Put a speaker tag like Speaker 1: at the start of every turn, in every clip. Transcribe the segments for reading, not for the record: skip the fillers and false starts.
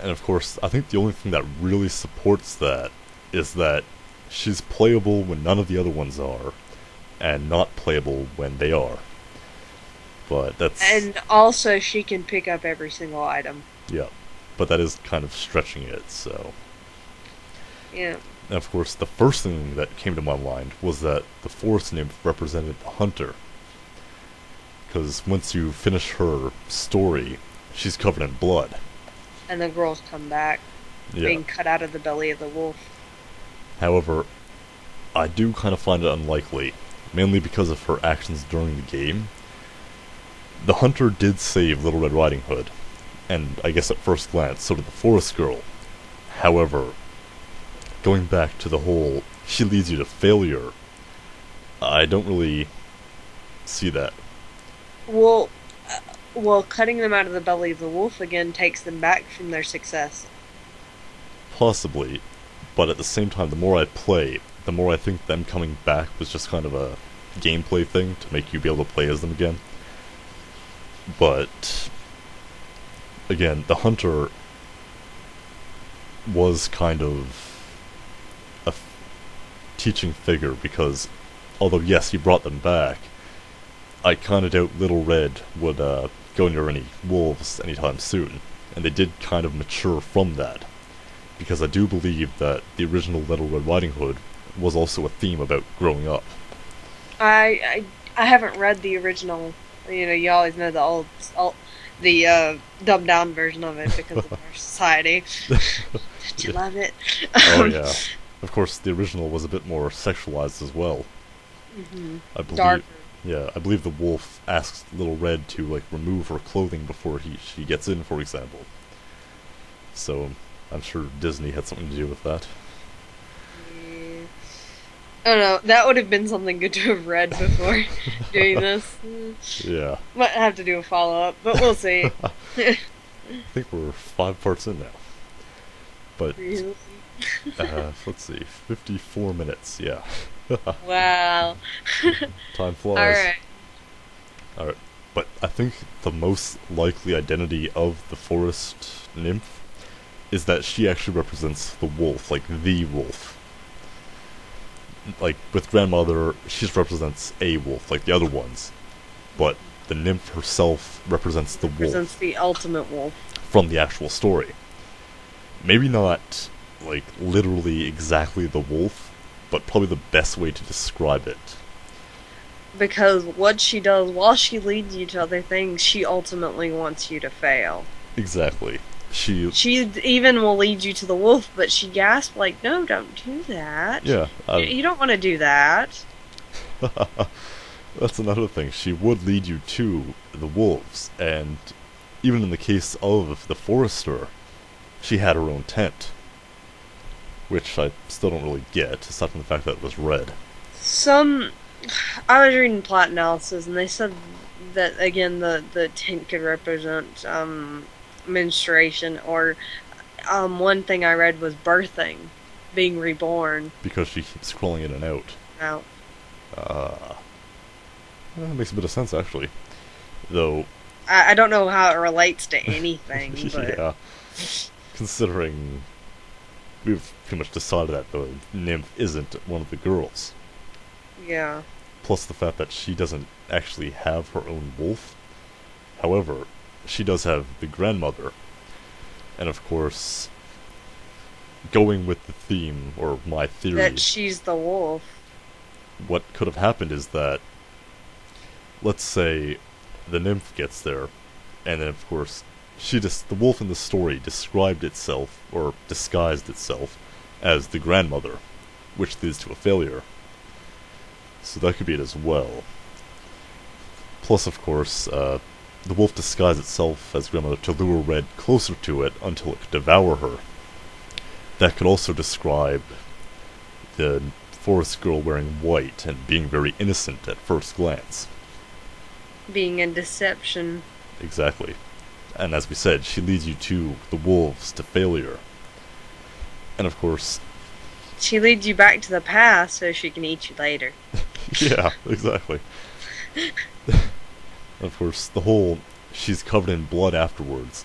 Speaker 1: And of course, I think the only thing that really supports that is that she's playable when none of the other ones are, and not playable when they are. But that's,
Speaker 2: And also, she can pick up every single item.
Speaker 1: yeah. But that is kind of stretching it, so.
Speaker 2: Yeah.
Speaker 1: And of course, the first thing that came to my mind was that the Forest Nymph represented the hunter. Because once you finish her story, she's covered in blood.
Speaker 2: And the girls come back,
Speaker 1: Yeah.
Speaker 2: being cut out of the belly of the wolf.
Speaker 1: However, I do kind of find it unlikely, mainly because of her actions during the game. The hunter did save Little Red Riding Hood, and I guess at first glance, so did the forest girl. However, going back to the whole she leads you to failure, I don't really see that.
Speaker 2: Well, well, cutting them out of the belly of the wolf again takes them back from their success.
Speaker 1: Possibly, but at the same time, the more I play, the more I think them coming back was just kind of a gameplay thing to make you be able to play as them again. But again, the hunter was kind of a teaching figure because, although yes, he brought them back, I kind of doubt Little Red would go near any wolves anytime soon, and they did kind of mature from that, because I do believe that the original Little Red Riding Hood was also a theme about growing up.
Speaker 2: I haven't read the original. You know, you always know the dumbed down version of it because of our society. Did you
Speaker 1: Yeah.
Speaker 2: love it?
Speaker 1: Oh
Speaker 2: Um,
Speaker 1: yeah. Of course, the original was a bit more sexualized as well.
Speaker 2: mhm.
Speaker 1: I believe.
Speaker 2: Darker.
Speaker 1: Yeah, I believe the wolf asks Little Red to like remove her clothing before she gets in, for example. So I'm sure Disney had something to do with that.
Speaker 2: Yeah. I don't know. That would have been something good to have read before doing this.
Speaker 1: Yeah.
Speaker 2: Might have to do a follow up, but we'll see.
Speaker 1: I think we're 5 parts in now. But
Speaker 2: Really?
Speaker 1: let's see, 54 minutes. Yeah.
Speaker 2: Wow.
Speaker 1: Time
Speaker 2: All
Speaker 1: flies.
Speaker 2: right.
Speaker 1: All right. But I think the most likely identity of the forest nymph is that she actually represents the wolf, like the wolf. Like with grandmother, she just represents a wolf, like the other ones. But the nymph herself represents the
Speaker 2: Represents
Speaker 1: wolf
Speaker 2: the ultimate wolf.
Speaker 1: from the actual story. Maybe not like literally exactly the wolf, but probably the best way to describe it.
Speaker 2: Because what she does while she leads you to other things, she ultimately wants you to fail.
Speaker 1: Exactly. She,
Speaker 2: She even will lead you to the wolf, but she gasps like, "No, don't do that.
Speaker 1: yeah,
Speaker 2: You don't want to do that."
Speaker 1: that's another thing. She would lead you to the wolves, and even in the case of the forester, she had her own tent, which I still don't really get, aside from the fact that it was red.
Speaker 2: Some, I was reading plot analysis, and they said that again the tent could represent menstruation, or one thing I read was birthing, being reborn.
Speaker 1: Because she keeps crawling in and out.
Speaker 2: Now,
Speaker 1: Uh, that makes a bit of sense, actually. Though,
Speaker 2: I don't know how it relates to anything, but
Speaker 1: yeah, considering we've pretty much decided that the nymph isn't one of the girls.
Speaker 2: yeah.
Speaker 1: Plus the fact that she doesn't actually have her own wolf. However, she does have the grandmother. And of course, going with the theme, or my
Speaker 2: That
Speaker 1: theory,
Speaker 2: she's the wolf.
Speaker 1: what could have happened is that, let's say, the nymph gets there, and then of course, the wolf in the story described itself, or disguised itself, as the grandmother, which leads to a failure. So that could be it as well. Plus, of course, the wolf disguised itself as grandmother to lure Red closer to it until it could devour her. That could also describe the forest girl wearing white and being very innocent at first glance.
Speaker 2: Being a deception.
Speaker 1: Exactly. And as we said, she leads you to the wolves, to failure. And of course,
Speaker 2: She leads you back to the past so she can eat you later.
Speaker 1: yeah, exactly. Of course, the whole she's covered in blood afterwards.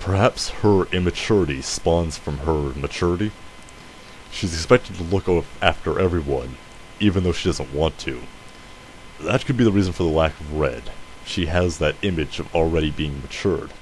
Speaker 1: Perhaps her immaturity spawns from her maturity. She's expected to look after everyone, even though she doesn't want to. That could be the reason for the lack of red. She has that image of already being matured.